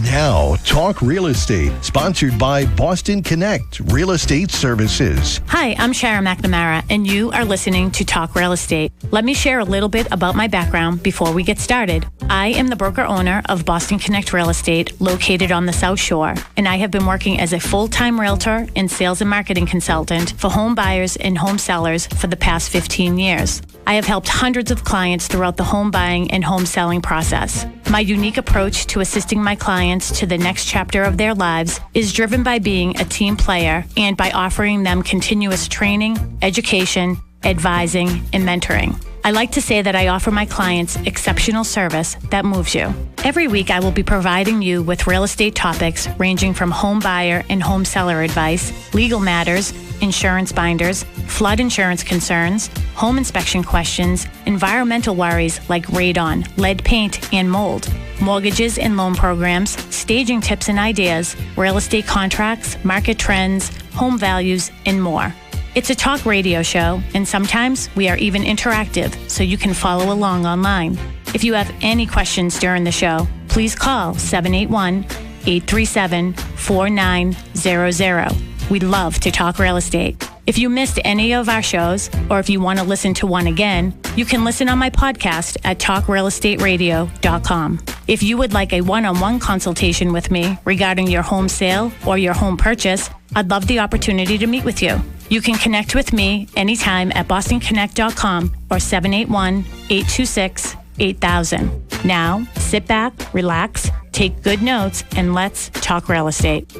Now, Talk Real Estate, sponsored by Boston Connect Real Estate Services. Hi, I'm Sharon McNamra, and you are listening to Talk Real Estate. Let me share a little bit about my background before we get started. I am the broker-owner of Boston Connect Real Estate, located on the South Shore, and I have been working as a full-time realtor and sales and marketing consultant for home buyers and home sellers for the past 15 years. I have helped hundreds of clients throughout the home buying and home selling process. My unique approach to assisting my clients to the next chapter of their lives is driven by being a team player and by offering them continuous training, education, advising, and mentoring. I like to say that I offer my clients exceptional service that moves you. Every week, I will be providing you with real estate topics ranging from home buyer and home seller advice, legal matters, insurance binders, flood insurance concerns, home inspection questions, environmental worries like radon, lead paint, and mold, mortgages and loan programs, staging tips and ideas, real estate contracts, market trends, home values, and more. It's a talk radio show, and sometimes we are even interactive, so you can follow along online. If you have any questions during the show, please call 781-837-4900. We'd love to talk real estate. If you missed any of our shows, or if you want to listen to one again, you can listen on my podcast at talkrealestateradio.com. If you would like a one-on-one consultation with me regarding your home sale or your home purchase, I'd love the opportunity to meet with you. You can connect with me anytime at bostonconnect.com or 781-826-8000. Now, sit back, relax, take good notes, and let's talk real estate.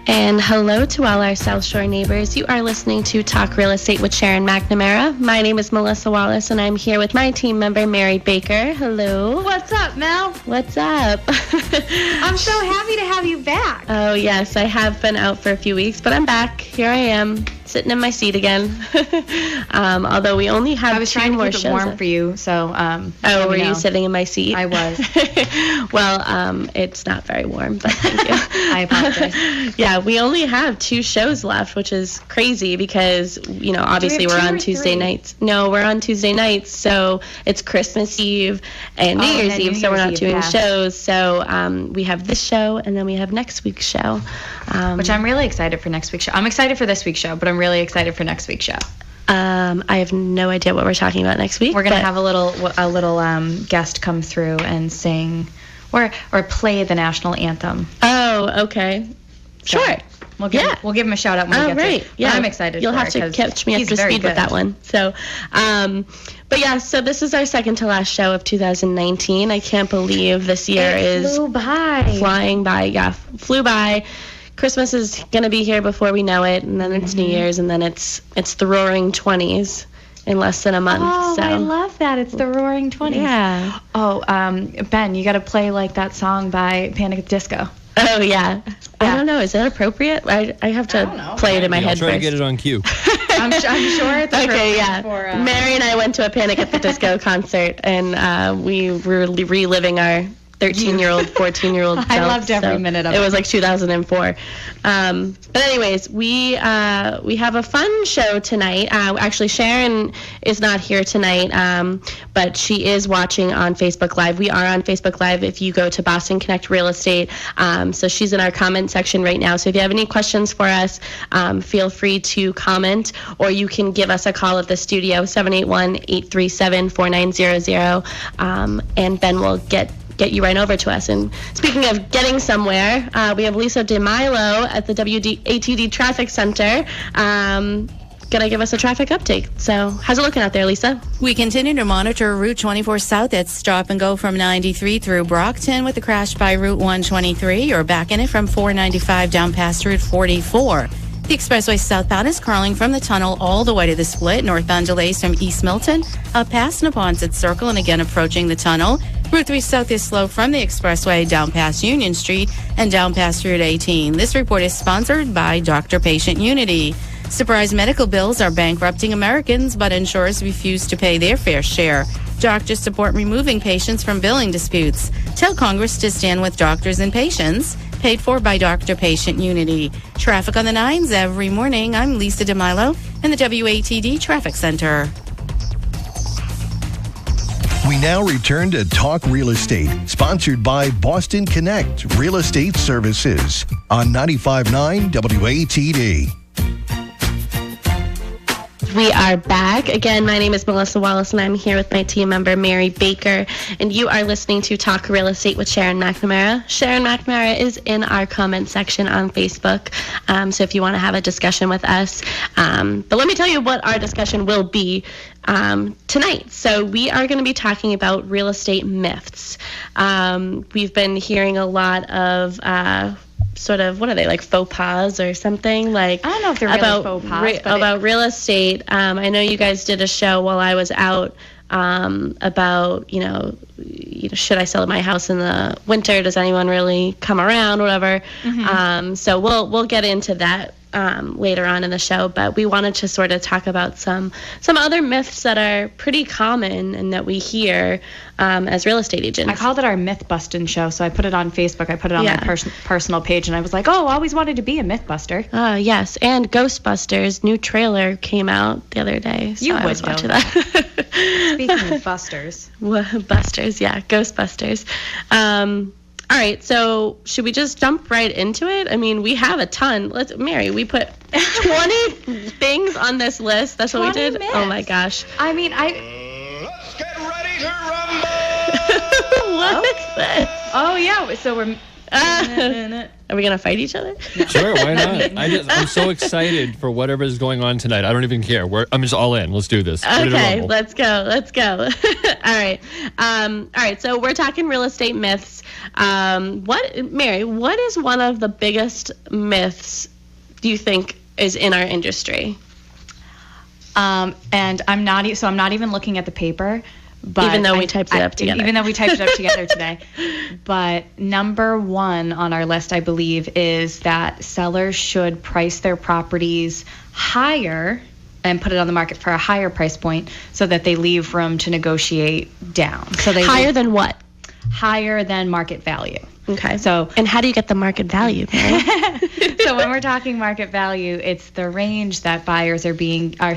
And hello to all our South Shore neighbors. You are listening to Talk Real Estate with Sharon McNamara. My name is Melissa Wallace, and I'm here with my team member, Mary Baker. Hello. What's up, Mel? What's up? I'm so happy to have you back. Oh, yes. I have been out for a few weeks, but I'm back. Here I am, sitting in my seat again. Although we only have 2 more shows. I was trying to keep it warm for you, so... were you sitting in my seat? I was. Well, it's not very warm, but thank you. I apologize. Yeah, we only have 2 shows left, which is crazy because, obviously we're on Tuesday nights. No, we're on Tuesday nights, so it's Christmas Eve and New Year's Eve, so we're not doing shows. So we have this show, and then we have next week's show. Which I'm really excited for next week's show. I'm excited for this week's show, but I'm really excited for next week's show. I have no idea what we're talking about next week. We're going to have a little guest come through and sing or play the national anthem. Oh, okay. So sure. We'll give him a shout out when he gets right. it. Yeah. I'm excited You'll for have to catch me up to speed with that one. So, but yeah, so this is our second to last show of 2019. I can't believe this year flew by. Flying by. Yeah, flew by. Christmas is going to be here before we know it, and then it's New Year's, and then it's the Roaring 20s in less than a month. Oh, so. I love that. It's the Roaring 20s. Yeah. Oh, Ben, you got to play like that song by Panic at the Disco. Oh, yeah. I don't know. Is that appropriate? I have to play it in my head I'll try first. to get it on cue. I'm sure it's okay, yeah. for... Mary and I went to a Panic at the Disco concert, and we were reliving our 13-year-old, 14-year-old self. I loved every minute of it. It was like 2004. But anyways, we have a fun show tonight. Actually, Sharon is not here tonight, but she is watching on Facebook Live. We are on Facebook Live if you go to Boston Connect Real Estate. So she's in our comment section right now. So if you have any questions for us, feel free to comment, or you can give us a call at the studio, 781-837-4900, and Ben will get you right over to us. And speaking of getting somewhere, we have Lisa DeMilo at the ATD Traffic Center. Gonna give us a traffic update. So how's it looking out there, Lisa? We continue to monitor Route 24 South. It's stop and go from 93 through Brockton with a crash by Route 123. Or back in it from 495 down past Route 44. The expressway southbound is curling from the tunnel all the way to the split. Northbound delays from East Milton up past Neponset Circle and again approaching the tunnel. Route 3 South is slow from the expressway down past Union Street and down past Route 18. This report is sponsored by Doctor-Patient Unity. Surprise medical bills are bankrupting Americans, but insurers refuse to pay their fair share. Doctors support removing patients from billing disputes. Tell Congress to stand with doctors and patients. Paid for by Doctor-Patient Unity. Traffic on the 9s every morning. I'm Lisa DeMilo in the WATD Traffic Center. We now return to Talk Real Estate, sponsored by Boston Connect Real Estate Services on 95.9 WATD. We are back. Again, my name is Melissa Wallace, and I'm here with my team member, Mary Baker. And you are listening to Talk Real Estate with Sharon McNamara. Sharon McNamara is in our comment section on Facebook. So if you want to have a discussion with us. But let me tell you what our discussion will be tonight. So we are going to be talking about real estate myths. We've been hearing a lot of sort of, what are they, like faux pas or something? Like, I don't know if they're really faux pas. About real estate. I know you guys did a show while I was out about, should I sell my house in the winter? Does anyone really come around? Whatever. Mm-hmm. So we'll get into that later on in the show, but we wanted to sort of talk about some other myths that are pretty common and that we hear as real estate agents. I called it our myth busting show, so I put it on Facebook. I put it on my personal page, and I was like, oh, I always wanted to be a myth buster. Yes, and Ghostbusters new trailer came out the other day, so I was watching that. Speaking of busters. Busters, yeah, Ghostbusters. All right, so should we just jump right into it? I mean, we have a ton. Mary, we put 20 things on this list. That's what we did? Myths. Oh, my gosh. I mean, Let's get ready to rumble! What is this? Oh, yeah, so we're... Are we going to fight each other? No. Sure, why not? I'm so excited for whatever is going on tonight. I don't even care. I'm just all in. Let's do this. Okay, let's go. All right. All right, so we're talking real estate myths. Mary, what is one of the biggest myths do you think is in our industry? And I'm not even looking at the paper. But even though we typed it up together. Even though we typed it up together today. But number one on our list, I believe, is that sellers should price their properties higher and put it on the market for a higher price point so that they leave room to negotiate down. So they higher than what? Higher than market value. Okay. And how do you get the market value, Mary? So when we're talking market value, it's the range that our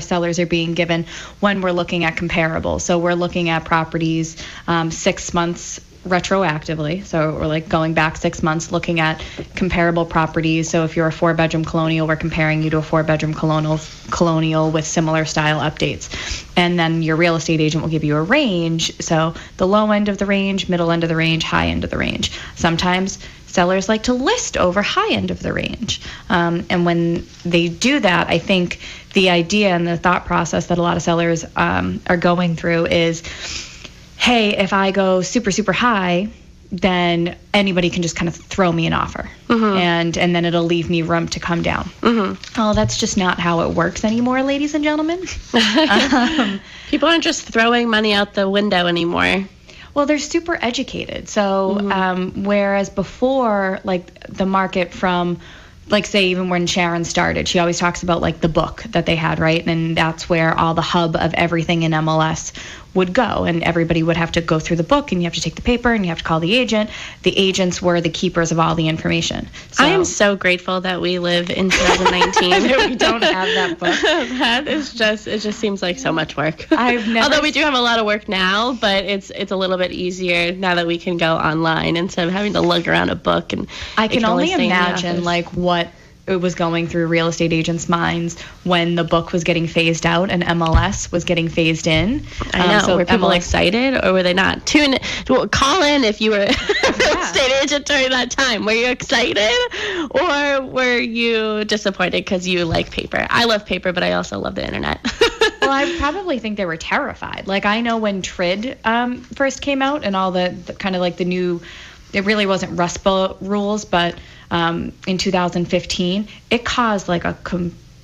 sellers are being given when we're looking at comparables. So we're looking at properties 6 months retroactively. So we're like going back 6 months looking at comparable properties. So if you're a 4-bedroom colonial, we're comparing you to a 4-bedroom colonial with similar style updates. And then your real estate agent will give you a range. So the low end of the range, middle end of the range, high end of the range. Sometimes sellers like to list over high end of the range. And when they do that, I think the idea and the thought process that a lot of sellers are going through is, hey, if I go super, super high, then anybody can just kind of throw me an offer. Mm-hmm. And then it'll leave me room to come down. Mm-hmm. Oh, that's just not how it works anymore, ladies and gentlemen. People aren't just throwing money out the window anymore. Well, they're super educated. So whereas before, like the market from, like, say, even when Sharon started, she always talks about, like, the book that they had, right? And that's where all the hub of everything in MLS would go. And everybody would have to go through the book, and you have to take the paper, and you have to call the agent. The agents were the keepers of all the information. So, I am so grateful that we live in 2019. We don't have that book. That is just, it just seems like so much work. Although we do have a lot of work now, but it's a little bit easier now that we can go online instead of having to lug around a book. And I can only imagine, like, what it was going through real estate agents' minds when the book was getting phased out and MLS was getting phased in. I know. So were people excited, or were they not? Call in if you were a real estate agent during that time. Were you excited, or were you disappointed because you like paper? I love paper, but I also love the internet. Well, I probably think they were terrified. Like, I know when TRID first came out and all the kind of like the new, it really wasn't RESPA rules, but in 2015, it caused like a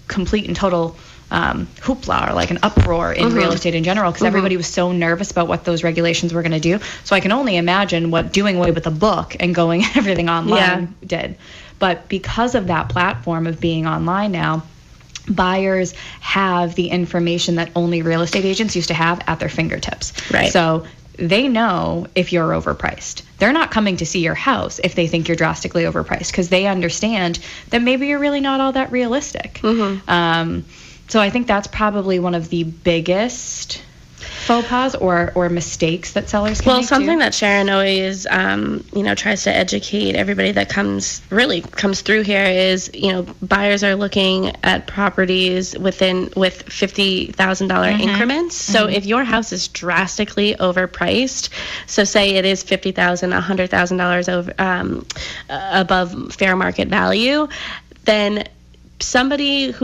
complete and total hoopla, or like an uproar in real estate in general, because everybody was so nervous about what those regulations were going to do. So I can only imagine what doing away with a book and going everything online did. But because of that platform of being online now, buyers have the information that only real estate agents used to have at their fingertips. Right. So they know if you're overpriced. They're not coming to see your house if they think you're drastically overpriced, because they understand that maybe you're really not all that realistic. So I think that's probably one of the biggest faux pas or mistakes that sellers can make something too? that Sharon always, tries to educate everybody that comes through here is, buyers are looking at properties with $50,000 increments. So if your house is drastically overpriced, so say it is $50,000, $100,000 over above fair market value, then there's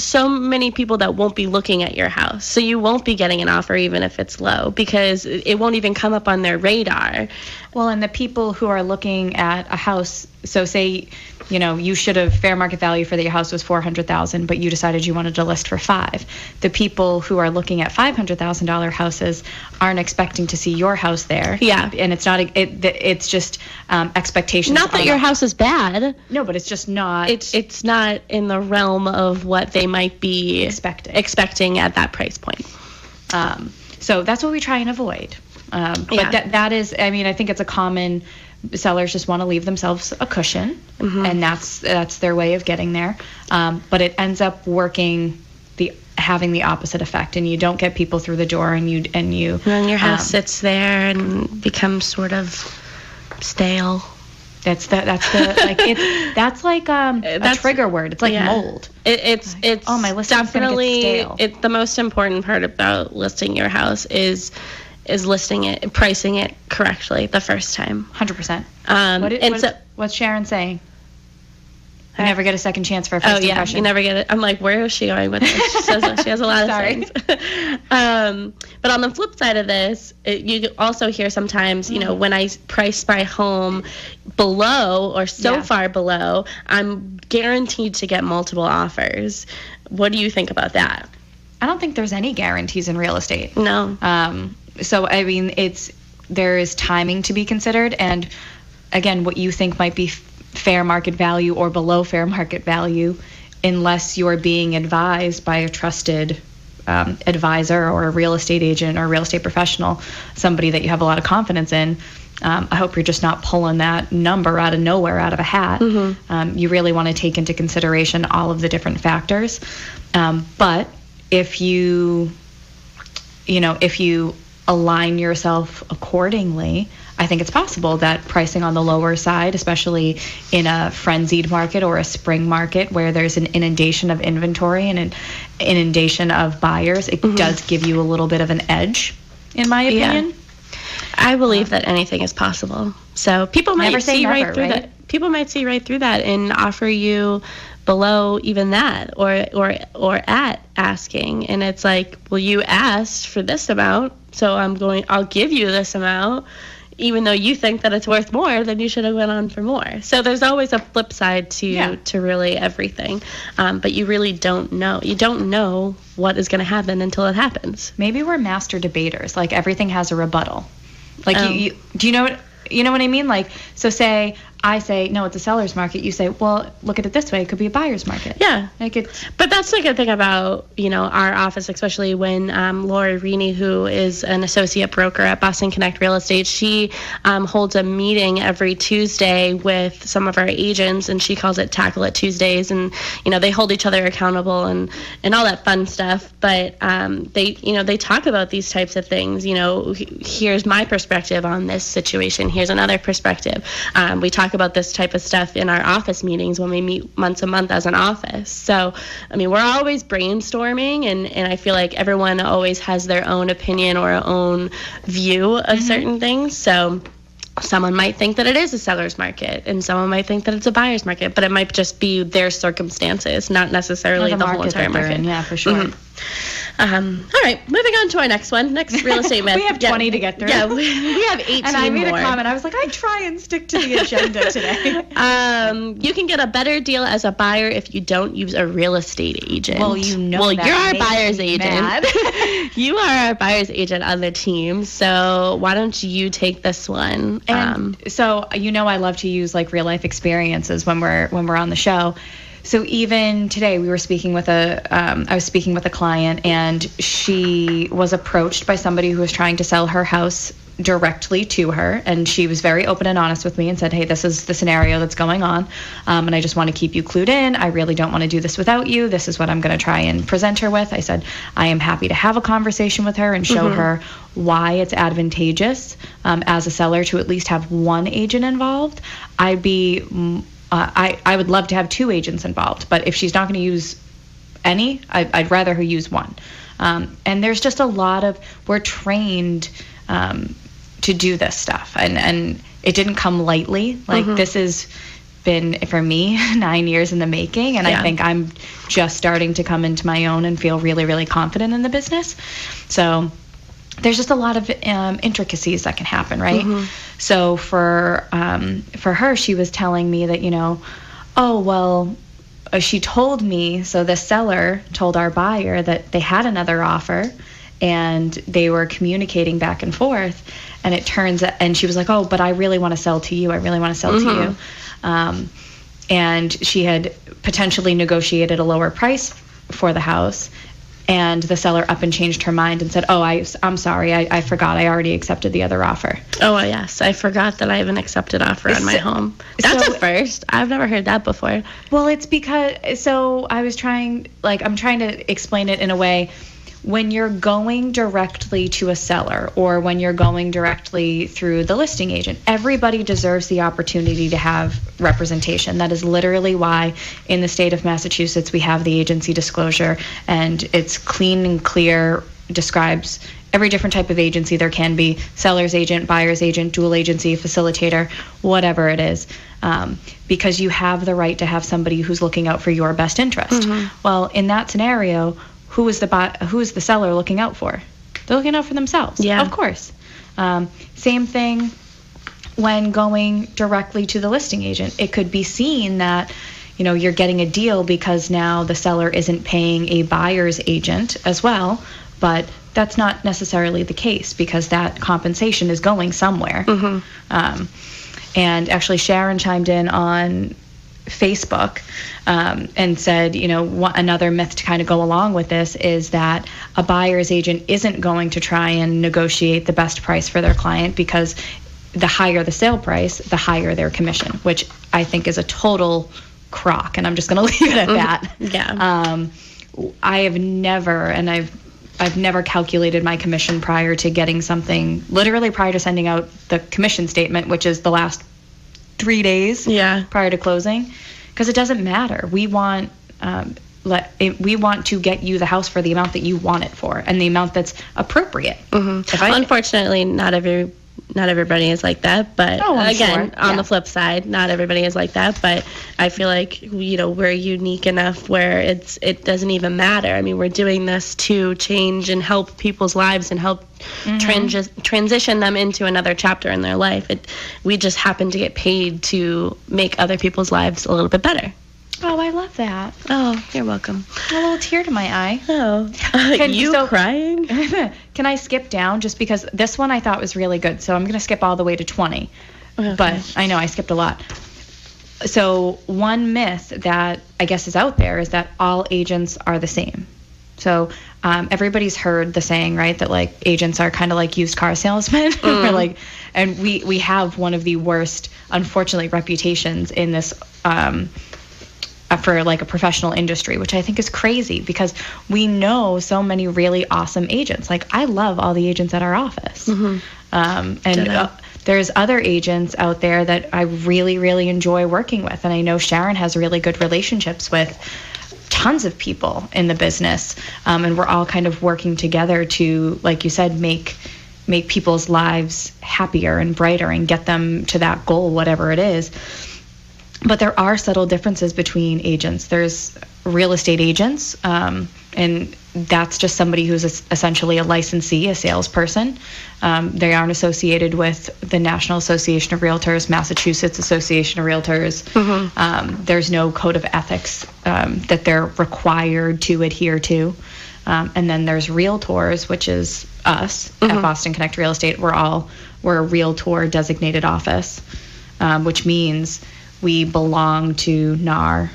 so many people that won't be looking at your house. So you won't be getting an offer even if it's low, because it won't even come up on their radar. Well, and the people who are looking at a house, so say, you should have fair market value for your house was $400,000, but you decided you wanted to list for $5 million. The people who are looking at $500,000 houses aren't expecting to see your house there. Yeah. And it's not, it's just expectations. Not that your house is bad. No, but it's just not. It's not in the realm of what they might be expecting at that price point. So that's what we try and avoid. But that is, I think it's a common, sellers just want to leave themselves a cushion, and that's their way of getting there. But it ends up having the opposite effect, and you don't get people through the door, and your house sits there and becomes sort of stale. That's like a trigger word. It's like mold. It's my listing's definitely gonna get stale. The most important part about listing your house is listing it, pricing it correctly the first time. 100%. What's Sharon saying? You never get a second chance for a first impression. You never get it. I'm like, where is she going with this? She says she has a lot of things. But on the flip side of this, you also hear sometimes, when I price my home below or far below, I'm guaranteed to get multiple offers. What do you think about that? I don't think there's any guarantees in real estate. No. So there is timing to be considered, and again, what you think might be fair market value or below fair market value, unless you're being advised by a trusted advisor or a real estate agent or a real estate professional, somebody that you have a lot of confidence in. I hope you're just not pulling that number out of nowhere, out of a hat. You really want to take into consideration all of the different factors. But if you align yourself accordingly, I think it's possible that pricing on the lower side, especially in a frenzied market or a spring market where there's an inundation of inventory and an inundation of buyers, it does give you a little bit of an edge, in my opinion. Yeah. I believe that anything is possible. So people might see right through that. People might see right through that and offer you below even that or at asking, and it's like, well, you asked for this amount, so I'll give you this amount, even though you think that it's worth more, then you should have went on for more. So there's always a flip side to really everything, but you really don't know. You don't know what is going to happen until it happens. Maybe we're master debaters. Like, everything has a rebuttal. Like, do you know what I mean? Like, so say I say, no, it's a seller's market. You say, well, look at it this way. It could be a buyer's market. Yeah. But that's the good thing about, our office, especially when Laura Rini, who is an associate broker at Boston Connect Real Estate, she holds a meeting every Tuesday with some of our agents, and she calls it Tackle It Tuesdays. And, they hold each other accountable and all that fun stuff. But they talk about these types of things. Here's my perspective on this situation. Here's another perspective. We talk about this type of stuff in our office meetings when we meet once a month as an office. So, we're always brainstorming, and I feel like everyone always has their own opinion or own view of certain things. So someone might think that it is a seller's market, and someone might think that it's a buyer's market, but it might just be their circumstances, not necessarily the whole entire market. Yeah, for sure. All right, moving on to our next real estate myth. We have 20 to get through. Yeah, we have 18 And I made more. a comment. I was like, I try and stick to the agenda today. You can get a better deal as a buyer if you don't use a real estate agent. Well, Well, you're our buyer's agent. You are our buyer's agent on the team, so why don't you take this one? And so, I love to use like real life experiences when we're on the show. So even today, I was speaking with a client, and she was approached by somebody who was trying to sell her house directly to her, and she was very open and honest with me and said, hey, this is the scenario that's going on, and I just want to keep you clued in. I really don't want to do this without you. This is what I'm going to try and present her with. I said I am happy to have a conversation with her and show her why it's advantageous as a seller to at least have one agent involved. I would love to have 2 agents involved, but if she's not going to use any, I'd rather her use one. And there's just a lot of, we're trained to do this stuff, and it didn't come lightly. Like this has been, for me, 9 years in the making, and I think I'm just starting to come into my own and feel really, really confident in the business. So there's just a lot of intricacies that can happen, right? So for her, she was telling me that, she told me, so the seller told our buyer that they had another offer and they were communicating back and forth, and it turns out, and she was like, oh, but I really want to sell to you. I really want to sell to you. And she had potentially negotiated a lower price for the house, and the seller up and changed her mind and said, oh, I'm sorry, I forgot. I already accepted the other offer. Oh, yes. I forgot that I have an accepted offer on my home. That's a first. I've never heard that before. Well, it's because, so I'm trying to explain it in a way. When you're going directly to a seller or when you're going directly through the listing agent, everybody deserves the opportunity to have representation. That is literally why in the state of Massachusetts we have the agency disclosure, and it's clean and clear, describes every different type of agency there can be: seller's agent, buyer's agent, dual agency, facilitator, whatever it is, because you have the right to have somebody who's looking out for your best interest. Well, in that scenario, who is the seller looking out for? They're looking out for themselves. Yeah. Of course. Same thing when going directly to the listing agent. It could be seen that, you're getting a deal because now the seller isn't paying a buyer's agent as well, but that's not necessarily the case because that compensation is going somewhere. And actually Sharon chimed in on Facebook and said, another myth to kind of go along with this is that a buyer's agent isn't going to try and negotiate the best price for their client, because the higher the sale price, the higher their commission, which I think is a total crock, and I'm just going to leave it at that. Yeah. I have never, and I've never calculated my commission prior to getting something, literally prior to sending out the commission statement, which is the last 3 days prior to closing, because it doesn't matter. We want to get you the house for the amount that you want it for and the amount that's appropriate. Unfortunately, not everybody is like that, but on the flip side, not everybody is like that, but I feel like we're unique enough where it doesn't even matter. I mean, we're doing this to change and help people's lives and help transition them into another chapter in their life. We just happen to get paid to make other people's lives a little bit better. Oh, I love that. Oh, you're welcome. A little tear to my eye. Oh, crying? Can I skip down just because this one I thought was really good? So I'm going to skip all the way to 20. Okay. But I know I skipped a lot. So one myth that I guess is out there is that all agents are the same. So everybody's heard the saying, right, that like agents are kind of like used car salesmen. And we have one of the worst, unfortunately, reputations in this for like a professional industry, which I think is crazy because we know so many really awesome agents. Like I love all the agents at our office. There's other agents out there that I really, really enjoy working with. And I know Sharon has really good relationships with tons of people in the business. And we're all kind of working together to, like you said, make people's lives happier and brighter and get them to that goal, whatever it is. But there are subtle differences between agents. There's real estate agents, and that's just somebody who's essentially a licensee, a salesperson. They aren't associated with the National Association of Realtors, Massachusetts Association of Realtors. There's no code of ethics that they're required to adhere to. And then there's realtors, which is us at Boston Connect Real Estate. We're a realtor designated office, which means we belong to NAR,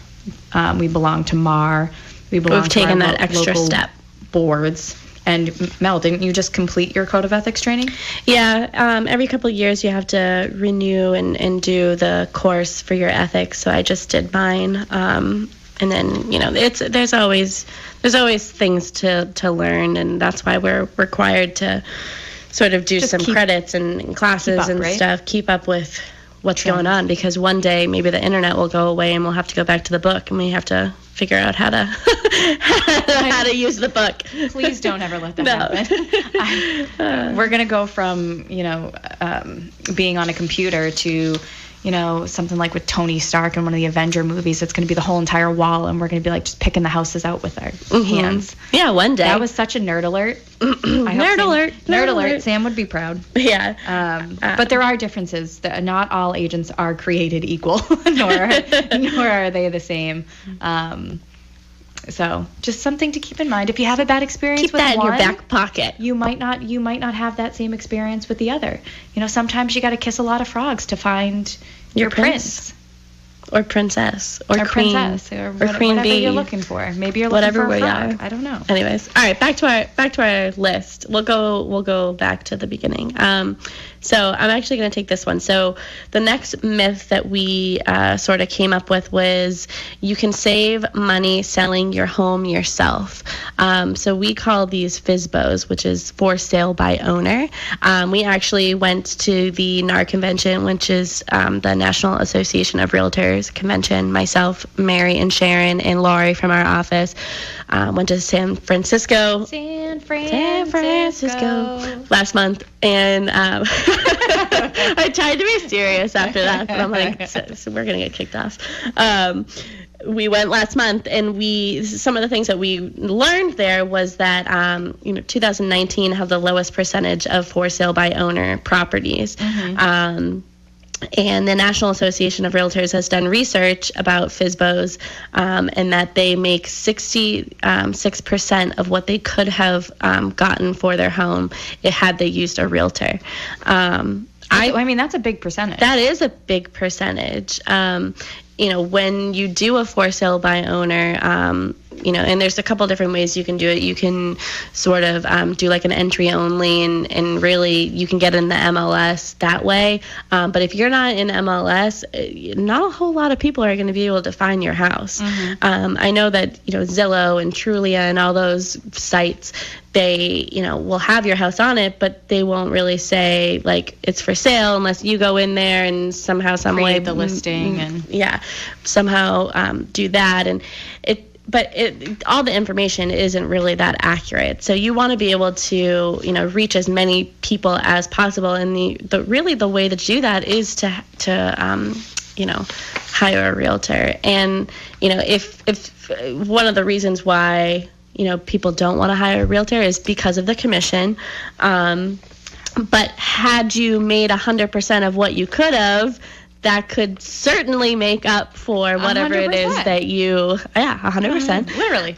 we belong to MAR, we belong We've to taken our that extra local step. boards, And Mel, didn't you just complete your code of ethics training? Yeah, every couple of years you have to renew and do the course for your ethics. So I just did mine, and then there's always things to learn, and that's why we're required to sort of do some credits and classes and stuff, keep up with what's going on, because one day maybe the internet will go away and we'll have to go back to the book, and we have to figure out how to how to use the book. Please don't ever let that happen. We're gonna go from being on a computer to something like with Tony Stark in one of the Avenger movies. It's going to be the whole entire wall, and we're going to be like just picking the houses out with our hands. Yeah, one day. That was such a nerd alert. Nerd alert. Sam would be proud. Yeah. But there are differences. Not all agents are created equal, nor are they the same. So just something to keep in mind. If you have a bad experience keep with that one, in your back pocket. You might not have that same experience with the other. Sometimes you got to kiss a lot of frogs to find your prince. Or princess. Or queen. Princess. Or queen whatever bee. you're looking for. Maybe you're looking for a frog. I don't know. Anyways, all right, back to our list. We'll go back to the beginning. So I'm actually going to take this one. So the next myth that we sort of came up with was you can save money selling your home yourself. So we call these FSBOs, which is for sale by owner. We actually went to the NAR convention, which is the National Association of Realtors convention. Myself, Mary, and Sharon, and Laurie from our office went to San Francisco last month, and I tried to be serious after that, but I'm like, so we're gonna get kicked off. We went last month, and some of the things that we learned there was that 2019 had the lowest percentage of for sale by owner properties. And the National Association of Realtors has done research about FSBOs, and that they make 66% of what they could have gotten for their home had they used a realtor. I mean, that's a big percentage. That is a big percentage. When you do a for sale by owner, and there's a couple different ways you can do it. You can sort of do like an entry only, and really you can get in the MLS that way. But if you're not in MLS, not a whole lot of people are going to be able to find your house. I know that, Zillow and Trulia and all those sites, they, will have your house on it, but they won't really say like it's for sale unless you go in there and somehow, some way, the listing and somehow do that. And all the information isn't really that accurate. So you want to be able to, reach as many people as possible. And the way to do that is to hire a realtor. And, if one of the reasons why, people don't want to hire a realtor is because of the commission. But had you made 100% of what you could have, that could certainly make up for whatever 100%. It is that 100%. Literally.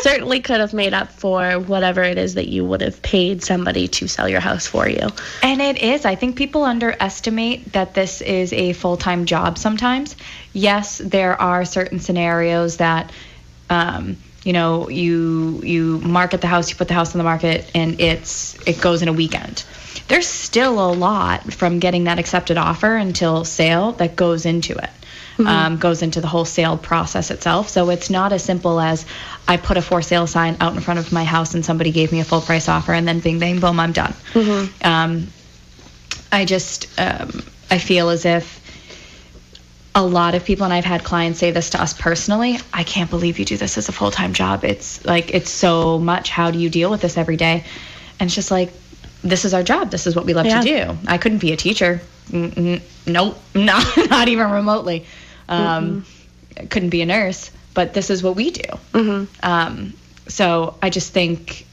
Certainly could have made up for whatever it is that you would have paid somebody to sell your house for you. And it is. I think people underestimate that this is a full-time job sometimes. Yes, there are certain scenarios that, you market the house, you put the house on the market, and it goes in a weekend. There's still a lot from getting that accepted offer until sale that goes into it, goes into the whole sale process itself. So it's not as simple as I put a for sale sign out in front of my house and somebody gave me a full price offer and then bing, bang, boom, I'm done. I feel as if a lot of people, and I've had clients say this to us personally, I can't believe you do this as a full-time job. It's like, it's so much. How do you deal with this every day? And it's just like, this is our job. This is what we love to do. I couldn't be a teacher. Nope, not even remotely. Couldn't be a nurse, but this is what we do. So I just think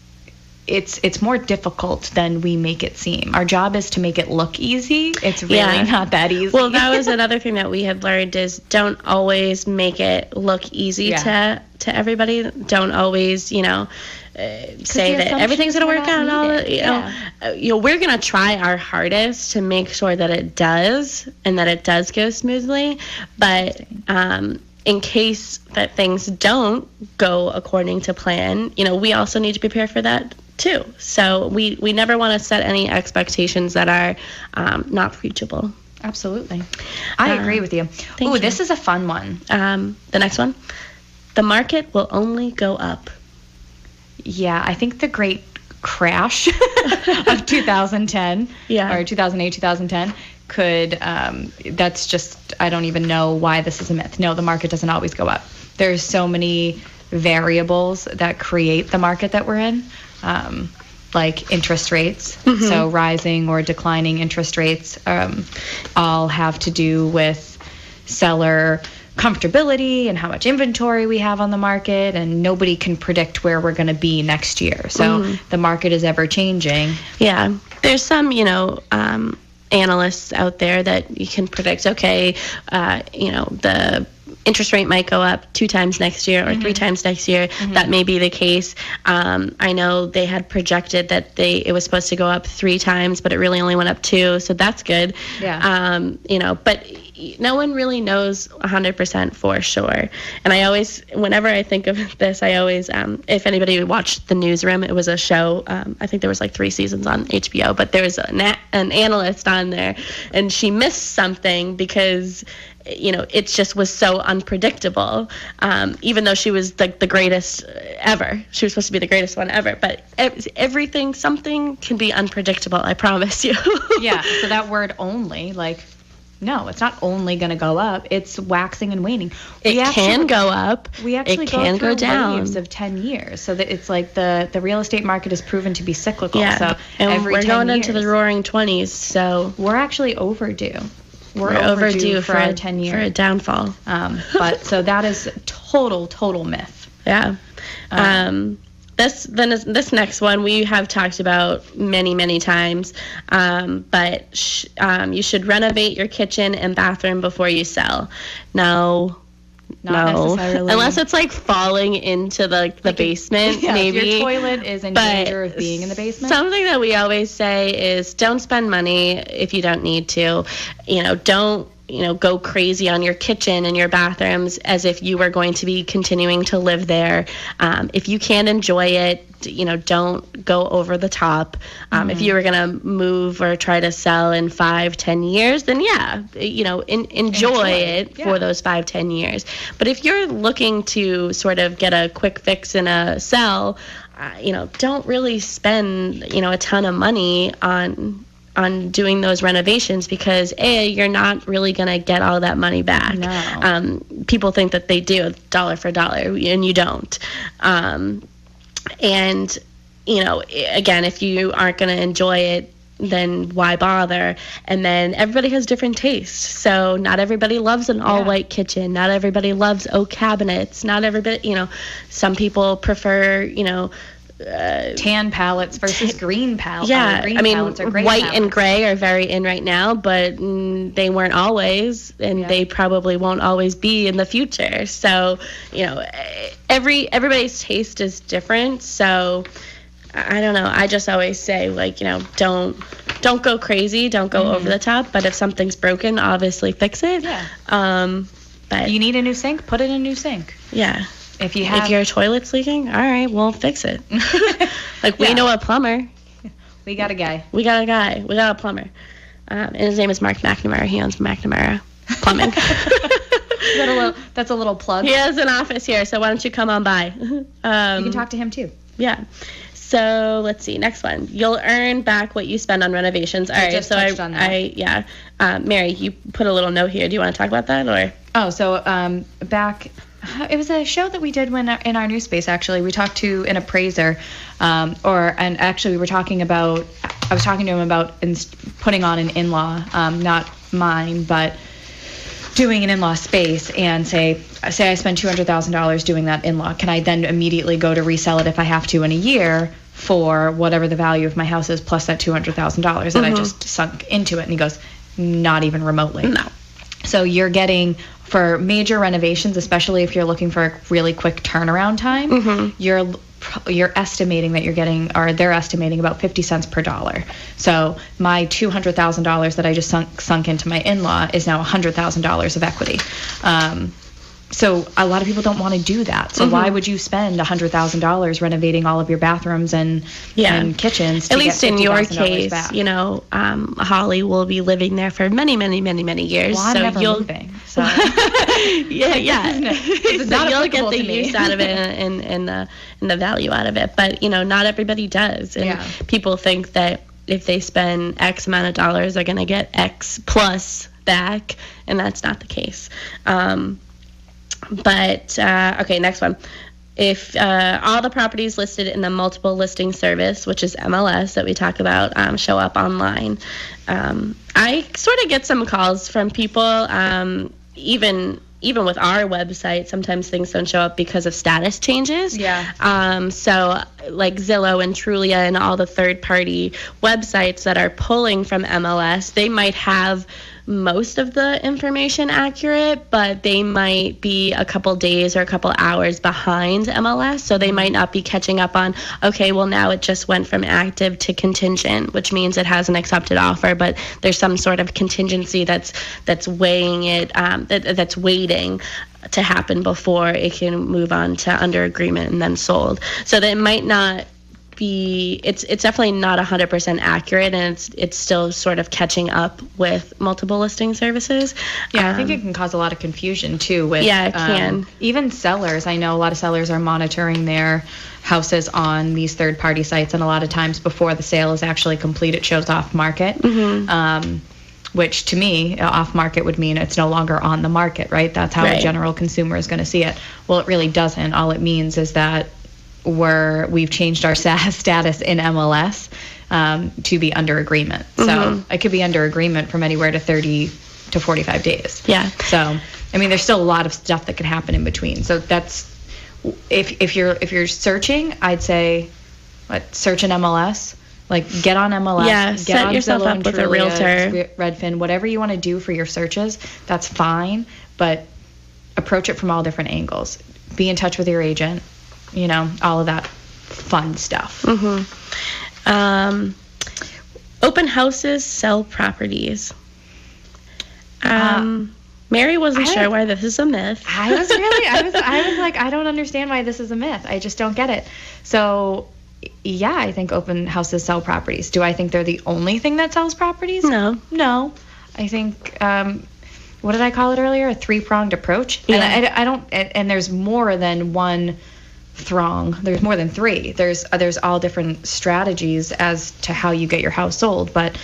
it's more difficult than we make it seem. Our job is to make it look easy. It's really not that easy. Well, that was another thing that we had learned is don't always make it look easy to everybody. Don't always, say that everything's going to work out and all that. We're going to try our hardest to make sure that it does and that it does go smoothly. But in case that things don't go according to plan, we also need to prepare for that too. So we never want to set any expectations that are not reachable. Absolutely. I agree with you. Thank you. This is a fun one. The next one. The market will only go up. Yeah, I think the great crash of 2010 or 2008, 2010 could, that's just, I don't even know why this is a myth. No, the market doesn't always go up. There's so many variables that create the market that we're in, like interest rates. So rising or declining interest rates all have to do with seller comfortability and how much inventory we have on the market, and nobody can predict where we're going to be next year. So the market is ever changing. Yeah. There's some, analysts out there that you can predict, okay, the interest rate might go up 2 times next year or 3 times next year. That may be the case. I know they had projected that it was supposed to go up 3 times, but it really only went up 2. So that's good. Yeah. But no one really knows 100% for sure. And I always, whenever I think of this, I always, if anybody watched The Newsroom, it was a show, I think there was like 3 seasons on HBO, but there was an analyst on there, and she missed something because it just was so unpredictable, even though she was the greatest ever. She was supposed to be the greatest one ever. But something can be unpredictable, I promise you. Yeah, so that word only, no, it's not only going to go up. It's waxing and waning. It can go up. We actually can go down. Waves of 10 years. So that it's like the real estate market is proven to be cyclical. Yeah, so and we're going years, into the roaring 20s, so we're actually overdue. We're overdue for our 10 years. For a downfall. But so that is total myth. Yeah. This next one we have talked about many times, but you should renovate your kitchen and bathroom before you sell. No. Not necessarily. Unless it's like falling into the basement, maybe. If your toilet is in danger of being in the basement. Something that we always say is don't spend money if you don't need to. Don't go crazy on your kitchen and your bathrooms as if you were going to be continuing to live there. If you can't enjoy it, don't go over the top. If you were going to move or try to sell in 5-10 years, then enjoy it for those 5-10 years. But if you're looking to sort of get a quick fix in a sell, don't really spend, a ton of money on doing those renovations, because you're not really going to get all that money back. No. People think that they do, dollar for dollar, and you don't. And again, if you aren't going to enjoy it, then why bother? And then everybody has different tastes. So not everybody loves an all-white kitchen. Not everybody loves oak cabinets. Not everybody, some people prefer, tan palettes versus green palettes. Yeah, green palettes or gray white palettes. And gray are very in right now, but they weren't always, and they probably won't always be in the future. So, everybody's taste is different. So, I don't know. I just always say, don't go crazy, don't go over the top. But if something's broken, obviously fix it. Yeah. But you need a new sink, put in a new sink. Yeah. If your toilet's leaking, all right, we'll fix it. We know a plumber. We got a guy. We got a plumber. And his name is Mark McNamra. He owns McNamra Plumbing. That's a little plug. He has an office here, so why don't you come on by? You can talk to him too. Yeah. So let's see. Next one. You'll earn back what you spend on renovations. All right. So Mary, you put a little note here. Do you want to talk about that, or? Oh, so back. It was a show that we did in our new space. Actually, we talked to an appraiser, and actually we were talking about. I was talking to him about putting on an in-law, not mine, but doing an in-law space, and say I spend $200,000 doing that in-law. Can I then immediately go to resell it if I have to in a year for whatever the value of my house is plus that $200,000 that I just sunk into it? And he goes, not even remotely. No. So you're getting, for major renovations, especially if you're looking for a really quick turnaround time, you're estimating that you're getting, or they're estimating about 50 cents per dollar. So my $200,000 that I just sunk into my in-law is now $100,000 of equity. So a lot of people don't want to do that. So why would you spend $100,000 renovating all of your bathrooms and kitchens to at least get in your $50,000 case, back? Holly will be living there for many, many, many, many years. Well, I'm so never you'll moving. So this is not you'll get applicable the to me. use out of it and the value out of it. But not everybody does, and people think that if they spend X amount of dollars, they're going to get X plus back, and that's not the case. Okay, next one. If all the properties listed in the multiple listing service, which is MLS that we talk about, show up online, I sort of get some calls from people, even with our website, sometimes things don't show up because of status changes. So like Zillow and Trulia and all the third-party websites that are pulling from MLS, they might have most of the information accurate, but they might be a couple days or a couple hours behind MLS, so they might not be catching up on, okay, well now it just went from active to contingent, which means it has an accepted offer, but there's some sort of contingency that's weighing it, that's waiting to happen before it can move on to under agreement and then sold. So that it might not be, it's definitely not 100% accurate, and it's still sort of catching up with multiple listing services. I think it can cause a lot of confusion too with it can. Even sellers. I know a lot of sellers are monitoring their houses on these third-party sites, and a lot of times before the sale is actually complete, it shows off market. Which to me, off market would mean it's no longer on the market, right? That's how a general consumer is going to see it. Well, it really doesn't. All it means is that we've changed our status in MLS to be under agreement. So it could be under agreement from anywhere to 30 to 45 days. So, I mean, there's still a lot of stuff that can happen in between. So that's, if you're searching, I'd say, search an MLS. Like, get on MLS, get set on yourself Zillow up and with Trulia, a realtor. Redfin, whatever you want to do for your searches, that's fine, but approach it from all different angles. Be in touch with your agent, all of that fun stuff. Open houses sell properties. Mary wasn't sure why this is a myth. I was like, I don't understand why this is a myth. I just don't get it. So, yeah, I think open houses sell properties. Do I think they're the only thing that sells properties? No. I think, what did I call it earlier? A three-pronged approach. And I don't, and there's more than one throng. There's more than three. There's all different strategies as to how you get your house sold. But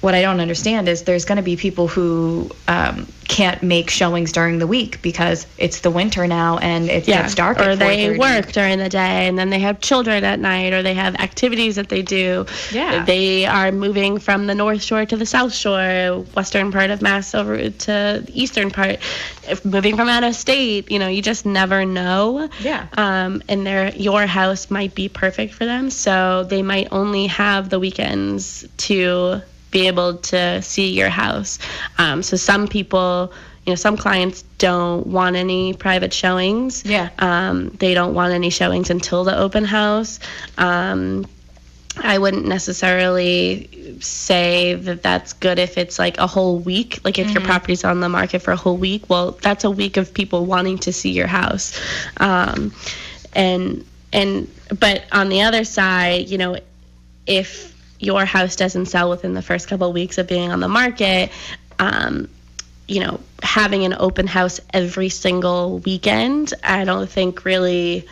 what I don't understand is there's going to be people who can't make showings during the week because it's the winter now and it gets dark or at 4:30. They work during the day and then they have children at night, or they have activities that they do. They are moving from the North Shore to the South Shore, western part of Mass over to the eastern part, moving from out of state. You just never know. And your house might be perfect for them, so they might only have the weekends to be able to see your house. So some people, some clients don't want any private showings. They don't want any showings until the open house. I wouldn't necessarily say that that's good if it's like a whole week. Like if your property's on the market for a whole week, well, that's a week of people wanting to see your house. But on the other side, if your house doesn't sell within the first couple of weeks of being on the market, having an open house every single weekend, I don't think really...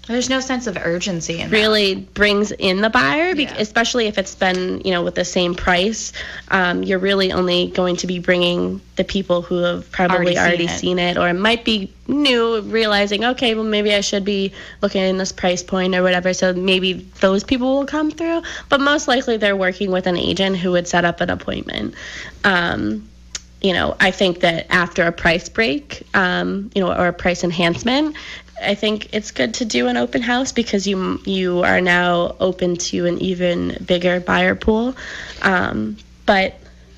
There's no sense of urgency in really brings in the buyer, especially if it's been, with the same price. You're really only going to be bringing the people who have probably already seen it, or it might be new, realizing, okay, well, maybe I should be looking in this price point or whatever, so maybe those people will come through. But most likely they're working with an agent who would set up an appointment. I think that after a price break, or a price enhancement, I think it's good to do an open house because you are now open to an even bigger buyer pool. But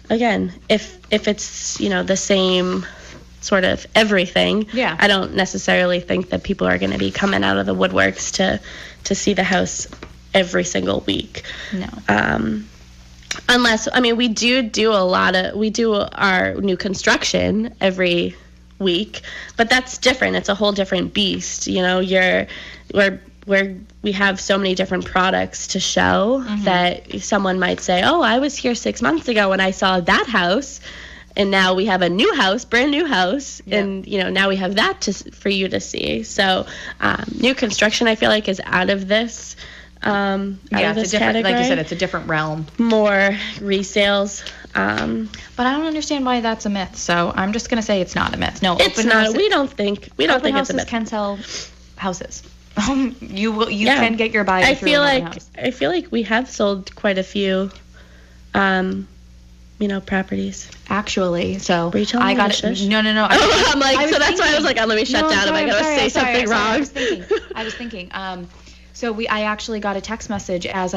again, if it's the same sort of everything, I don't necessarily think that people are going to be coming out of the woodworks to see the house every single week. No. Unless, we do our new construction every week, but that's different. It's a whole different beast. You know, we have so many different products to show that someone might say, oh, I was here 6 months ago when I saw that house, and now we have a new house, brand new house, and you know, now we have that for you to see. So new construction, I feel like, is out of this it's a different, like you said, it's a different realm. More resales. But I don't understand why that's a myth, so I'm just going to say it's not a myth. No, it's not. We don't think it's a myth. Can sell houses. You can get your buyer through an open house. I feel like we have sold quite a few properties. Actually, so I got it. No. I'm like, so that's why I was like, oh, let me shut down. Am I going to say something wrong? I was thinking. So I actually got a text message as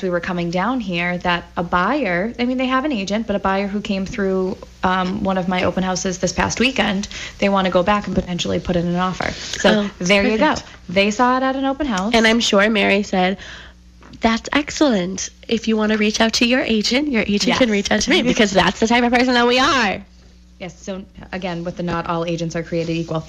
we were coming down here that a buyer, I mean, they have an agent, but a buyer who came through one of my open houses this past weekend, they want to go back and potentially put in an offer. So there you go. They saw it at an open house. And I'm sure Mary said, that's excellent. If you want to reach out to your agent can reach out to me, because that's the type of person that we are. Yes. So again, with the not all agents are created equal.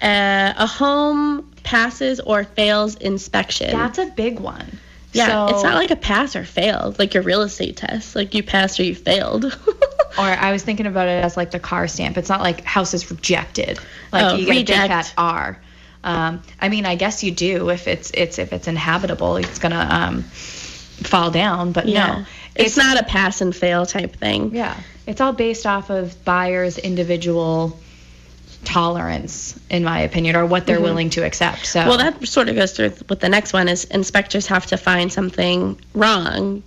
A home passes or fails inspection. That's a big one. Yeah, so, it's not like a pass or fail, like your real estate test. Like you passed or you failed. Or I was thinking about it as like the car stamp. It's not like house is rejected. Like you get reject. a big fat R. I mean, I guess you do if it's inhabitable. It's gonna fall down, but no, it's not a pass and fail type thing. Yeah, it's all based off of buyers' individual tolerance, in my opinion, or what they're willing to accept. So well, that sort of goes through with the next one is inspectors have to find something wrong.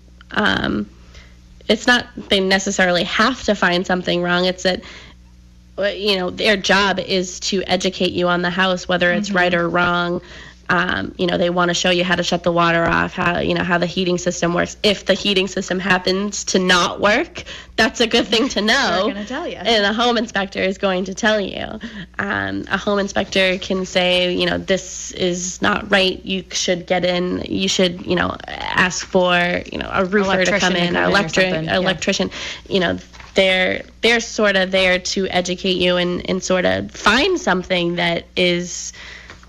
It's not they necessarily have to find something wrong. It's that their job is to educate you on the house, whether it's right or wrong. They want to show you how to shut the water off, how the heating system works. If the heating system happens to not work, that's a good thing to know. They're going to tell you. And a home inspector is going to tell you. A home inspector can say, this is not right. You should ask for, a roofer to come in, an electrician. They're sort of there to educate you and sort of find something that is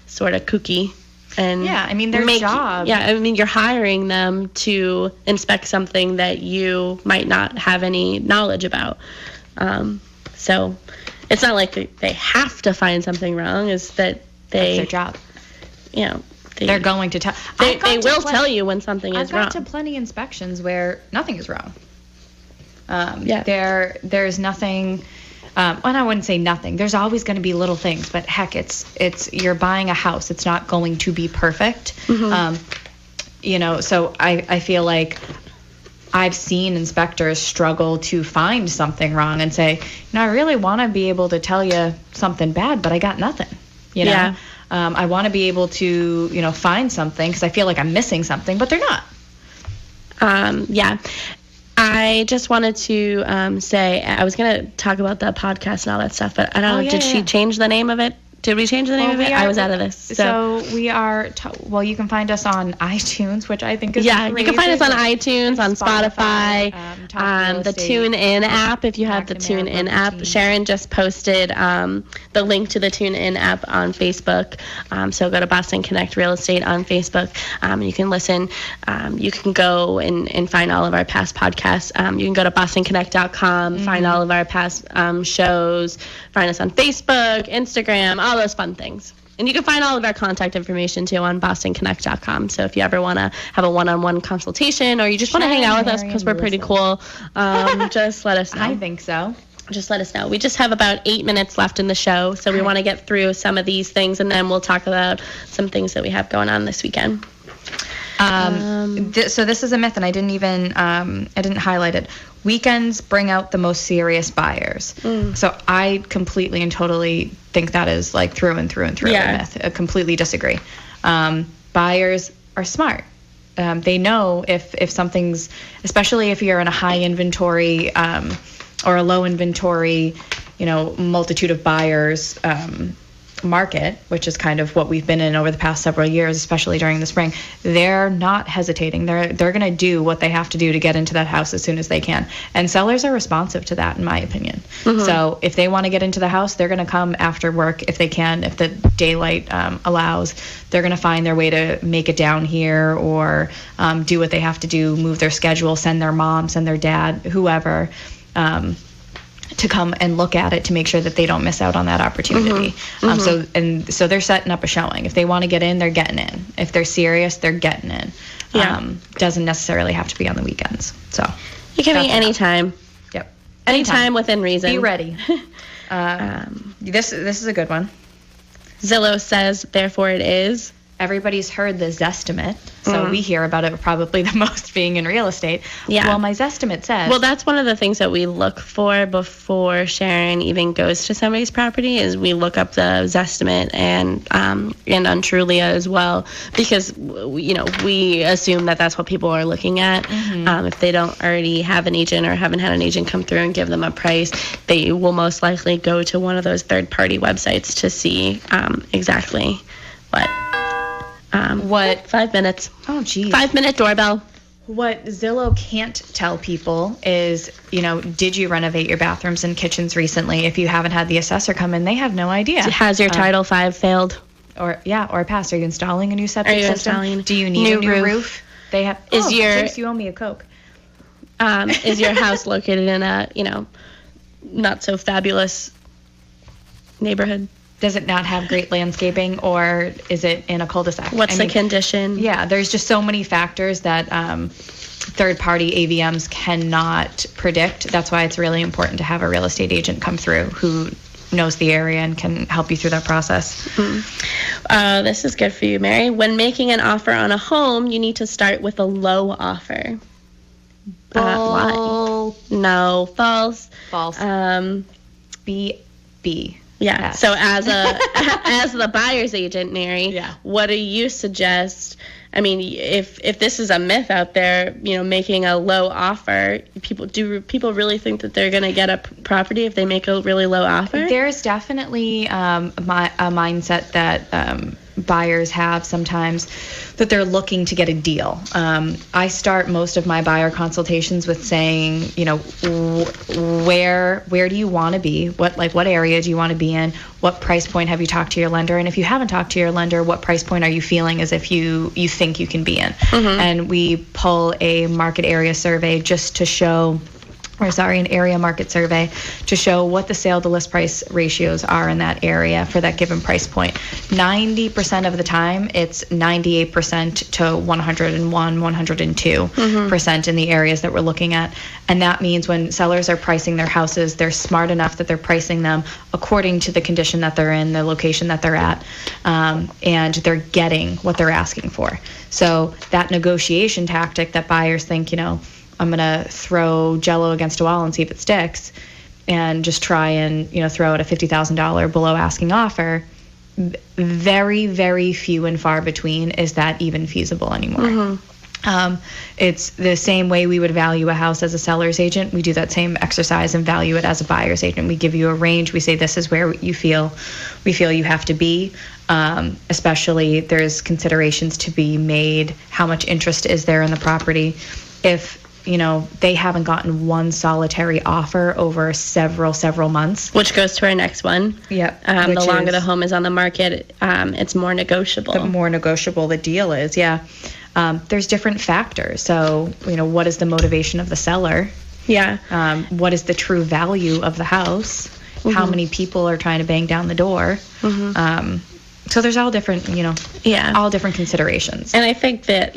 sort of kooky. And their job. You're hiring them to inspect something that you might not have any knowledge about. So it's not like they have to find something wrong. It's that that's their job. They're going to tell. They will tell you when something is wrong. I've gone to plenty inspections where nothing is wrong. There's nothing. And I wouldn't say nothing. There's always going to be little things, but heck, it's you're buying a house. It's not going to be perfect. So I feel like I've seen inspectors struggle to find something wrong and say, I really want to be able to tell you something bad, but I got nothing. I want to be able to, find something because I feel like I'm missing something, but they're not. I just wanted to say, I was going to talk about the podcast and all that stuff, but I don't know, did she change the name of it? Did we change the name of it? I was out of this. So we are, you can find us on iTunes, which I think is crazy. You can find us on iTunes, on Spotify, the TuneIn app, if you have the TuneIn app. Sharon just posted the link to the TuneIn app on Facebook. So go to Boston Connect Real Estate on Facebook. You can listen. You can go and find all of our past podcasts. You can go to bostonconnect.com, find all of our past shows, find us on Facebook, Instagram, all those fun things. And you can find all of our contact information too on bostonconnect.com. So if you ever want to have a one-on-one consultation or you just want to hang out with us because we're pretty cool, just let us know. I think so. Just let us know. We just have about 8 minutes left in the show, so we want to get through some of these things, and then we'll talk about some things that we have going on this weekend. So this is a myth, and I didn't highlight it. Weekends bring out the most serious buyers. So I completely and totally think that is like through and through a myth. I completely disagree. Buyers are smart. They know if something's, especially if you're in a high inventory or a low inventory, multitude of buyers market, which is kind of what we've been in over the past several years, especially during the spring, they're not hesitating. They're going to do what they have to do to get into that house as soon as they can. And sellers are responsive to that, in my opinion. So if they want to get into the house, they're going to come after work if they can, if the daylight allows. They're going to find their way to make it down here or do what they have to do, move their schedule, send their mom, send their dad, whoever, to come and look at it to make sure that they don't miss out on that opportunity. So they're setting up a showing. If they want to get in, they're getting in. If they're serious, they're getting in. Doesn't necessarily have to be on the weekends. So you can be anytime. Yep. Anytime within reason. Be ready. This is a good one. Zillow says, therefore it is. Everybody's heard the Zestimate, so we hear about it probably the most being in real estate. Yeah. Well, my Zestimate says... Well, that's one of the things that we look for before Sharon even goes to somebody's property is we look up the Zestimate and on Trulia as well, because, we assume that that's what people are looking at. If they don't already have an agent or haven't had an agent come through and give them a price, they will most likely go to one of those third-party websites to see exactly what 5 minutes. Oh, geez. 5-minute doorbell. What Zillow can't tell people is, did you renovate your bathrooms and kitchens recently? If you haven't had the assessor come in, they have no idea. Has your Title V failed? Or passed. Are you installing a new septic system? Do you need new a new roof? They have. Jinx, you owe me a Coke. Is your house located in a, not so fabulous neighborhood? Does it not have great landscaping, or is it in a cul-de-sac? What's the condition? Yeah, there's just so many factors that third-party AVMs cannot predict. That's why it's really important to have a real estate agent come through who knows the area and can help you through that process. This is good for you, Mary. When making an offer on a home, you need to start with a low offer. Why? No, false. False. B. Yeah. Yes. So as the buyer's agent, Mary, what do you suggest? I mean, if this is a myth out there, making a low offer, people really think that they're going to get a property if they make a really low offer? There's definitely a mindset that buyers have sometimes that they're looking to get a deal. I start most of my buyer consultations with saying, where do you want to be? What area do you want to be in? What price point have you talked to your lender? And if you haven't talked to your lender, what price point are you feeling as if you think you can be in? And we pull a market area survey just to show an area market survey to show what the sale to list price ratios are in that area for that given price point. 90% of the time, it's 98% to 101, 102% in the areas that we're looking at. And that means when sellers are pricing their houses, they're smart enough that they're pricing them according to the condition that they're in, the location that they're at, and they're getting what they're asking for. So that negotiation tactic that buyers think, I'm going to throw Jell-O against a wall and see if it sticks and just try and, throw out a $50,000 below asking offer, very, very few and far between is that even feasible anymore. It's the same way we would value a house as a seller's agent. We do that same exercise and value it as a buyer's agent. We give you a range. We say this is where we feel you have to be. Especially there's considerations to be made. How much interest is there in the property? If they haven't gotten one solitary offer over several months. Which goes to our next one. Yep. The longer the home is on the market, it's more negotiable. The more negotiable the deal is, yeah. There's different factors. So, what is the motivation of the seller? Yeah. What is the true value of the house? How many people are trying to bang down the door? So there's all different, all different considerations. And I think that,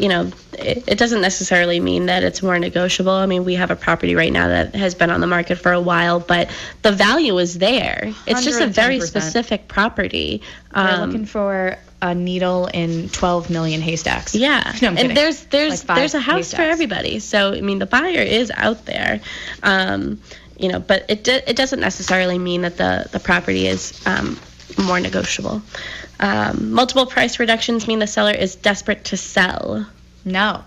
it doesn't necessarily mean that it's more negotiable. I mean, we have a property right now that has been on the market for a while, but the value is there. It's just a very specific property. We're looking for a needle in 12 million haystacks. Yeah. No, I'm and kidding. there's a house for everybody. So, I mean, the buyer is out there. But it doesn't necessarily mean that the property is more negotiable. Multiple price reductions mean the seller is desperate to sell. No,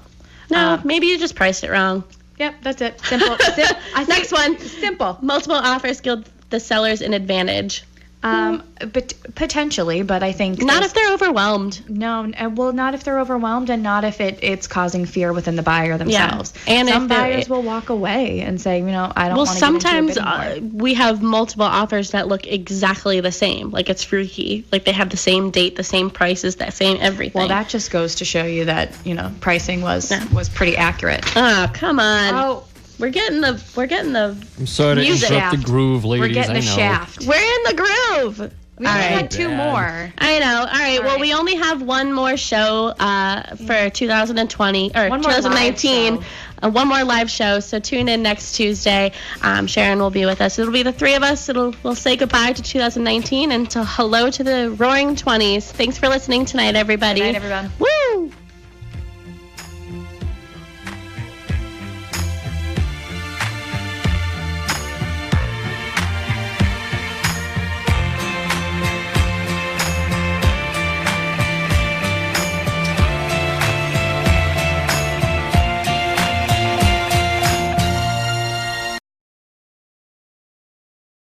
maybe you just priced it wrong. Yep, that's it. Simple. Next one. Simple. Multiple offers give the sellers an advantage. But potentially, but I think not if they're overwhelmed. No, well, not if they're overwhelmed, and not if it's causing fear within the buyer themselves. Yeah. And some buyers will walk away and say, I don't want to. Well, sometimes we have multiple offers that look exactly the same. Like it's freaky. Like they have the same date, the same prices, that same everything. Well, that just goes to show you that pricing was pretty accurate. Oh, come on. Oh. We're getting the I'm sorry to interrupt the groove, ladies. We're getting the shaft. We're in the groove. We only had 2 more. I know. All right. Well, we only have one more show for 2020 or 2019. One more live show. So tune in next Tuesday. Sharon will be with us. It'll be the 3 of us. We'll say goodbye to 2019 and hello to the Roaring 20s. Thanks for listening tonight, everybody. Good night, everyone. Woo!